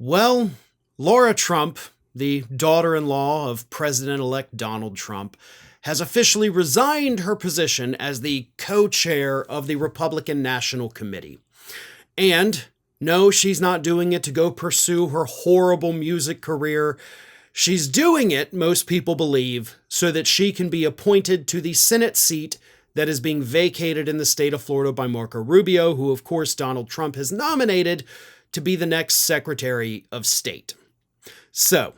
Well, Lara Trump, the daughter-in-law of President-elect Donald Trump, has officially resigned her position as the co-chair of the Republican National Committee. And no, she's not doing it to go pursue her horrible music career. She's doing it, most people believe, so that she can be appointed to the Senate seat that is being vacated in the state of Florida by Marco Rubio, who, of course, Donald Trump has nominated to be the next Secretary of State. So,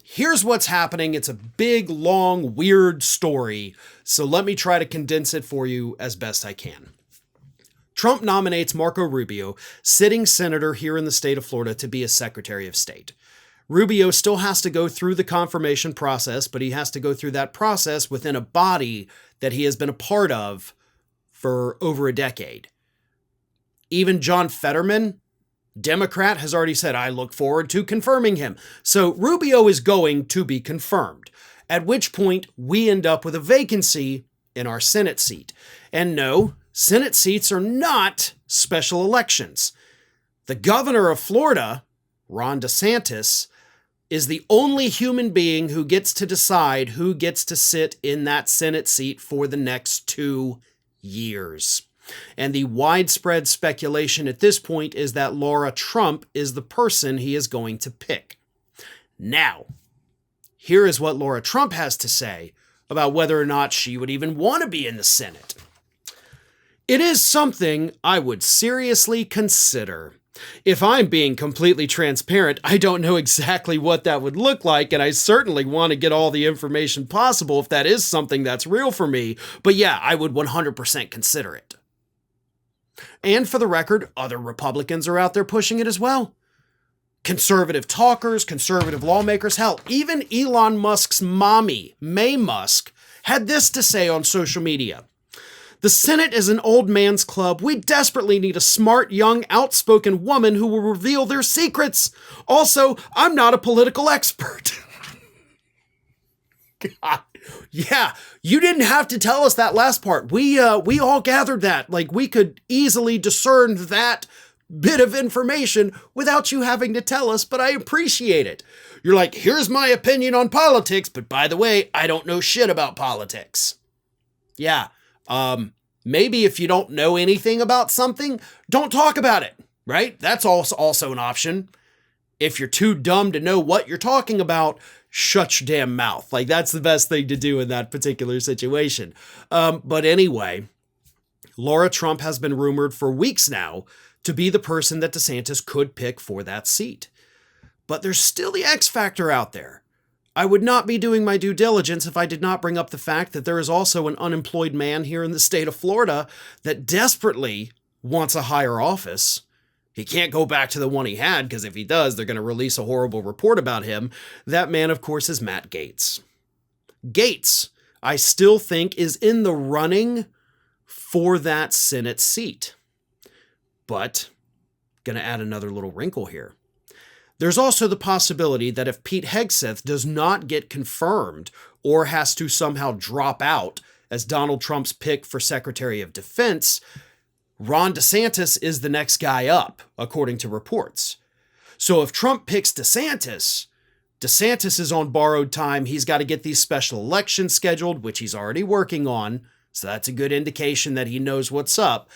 here's what's happening. It's a big, long, weird story, so let me try to condense it for you as best I can. Trump nominates Marco Rubio, sitting senator here in the state of Florida, to be a Secretary of State. Rubio still has to go through the confirmation process, but he has to go through that process within a body that he has been a part of for over a decade. Even John Fetterman, Democrat, has already said, I look forward to confirming him. So Rubio is going to be confirmed, at which point we end up with a vacancy in our Senate seat. And no, Senate seats are not special elections. The governor of Florida, Ron DeSantis, is the only human being who gets to decide who gets to sit in that Senate seat for the next 2 years. And the widespread speculation at this point is that Lara Trump is the person he is going to pick. Now, here is what Lara Trump has to say about whether or not she would even want to be in the Senate. It is something I would seriously consider. If I'm being completely transparent, I don't know exactly what that would look like, and I certainly want to get all the information possible if that is something that's real for me. But yeah, I would 100% consider it. And for the record, other Republicans are out there pushing it as well. Conservative talkers, conservative lawmakers, hell, even Elon Musk's mommy, May Musk, had this to say on social media. The Senate is an old man's club. We desperately need a smart, young, outspoken woman who will reveal their secrets. Also, I'm not a political expert. God. Yeah, you didn't have to tell us that last part. We all gathered that. Like, we could easily discern that bit of information without you having to tell us, but I appreciate it. You're like, here's my opinion on politics, but by the way, I don't know shit about politics. Yeah. Maybe if you don't know anything about something, don't talk about it, right? That's also an option. If you're too dumb to know what you're talking about, shut your damn mouth. Like, that's the best thing to do in that particular situation. But anyway, Lara Trump has been rumored for weeks now to be the person that DeSantis could pick for that seat. But there's still the X factor out there. I would not be doing my due diligence if I did not bring up the fact that there is also an unemployed man here in the state of Florida that desperately wants a higher office. He can't go back to the one he had, because if he does, they're going to release a horrible report about him. That man, of course, is Matt Gaetz. Gaetz, I still think, is in the running for that Senate seat. But, going to add another little wrinkle here. There's also the possibility that if Pete Hegseth does not get confirmed or has to somehow drop out as Donald Trump's pick for Secretary of Defense, Ron DeSantis is the next guy up, according to reports. So if Trump picks DeSantis, DeSantis is on borrowed time. He's got to get these special elections scheduled, which he's already working on. So that's a good indication that he knows what's up.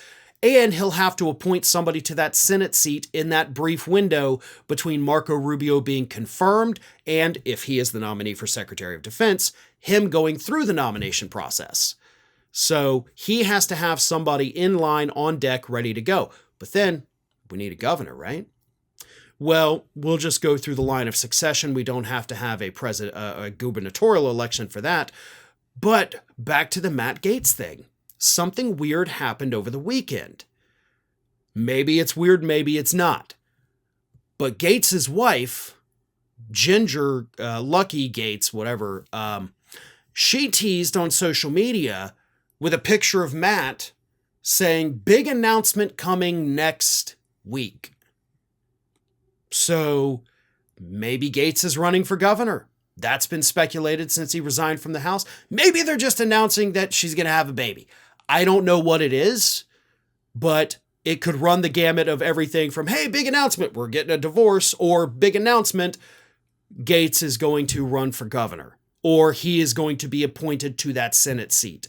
And he'll have to appoint somebody to that Senate seat in that brief window between Marco Rubio being confirmed and, if he is the nominee for Secretary of Defense, him going through the nomination process. So he has to have somebody in line, on deck, ready to go. But then we need a governor, right? Well, we'll just go through the line of succession. We don't have to have a gubernatorial election for that. But back to the Matt Gaetz thing. Something weird happened over the weekend. Maybe it's weird, maybe it's not. But Gaetz's wife, Ginger, Lucky Gaetz, whatever, she teased on social media with a picture of Matt saying, big announcement coming next week. So maybe Gaetz is running for governor. That's been speculated since he resigned from the House. Maybe they're just announcing that she's going to have a baby. I don't know what it is, but It could run the gamut of everything from, hey, big announcement, we're getting a divorce, or big announcement, Gaetz is going to run for governor, or he is going to be appointed to that Senate seat.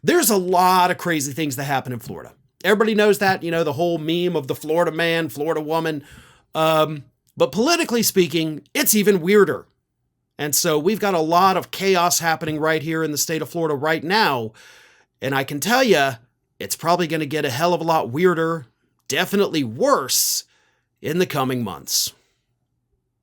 There's a lot of crazy things that happen in Florida. Everybody knows that, the whole meme of the Florida man, Florida woman. But politically speaking, it's even weirder. And so we've got a lot of chaos happening right here in the state of Florida right now. And I can tell you, it's probably going to get a hell of a lot weirder, definitely worse, in the coming months.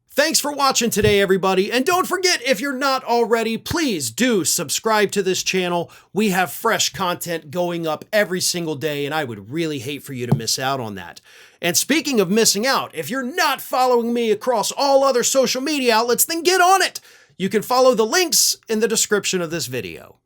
Thanks for watching today, everybody. And don't forget, if you're not already, please do subscribe to this channel. We have fresh content going up every single day, and I would really hate for you to miss out on that. And speaking of missing out, if you're not following me across all other social media outlets, then get on it. You can follow the links in the description of this video.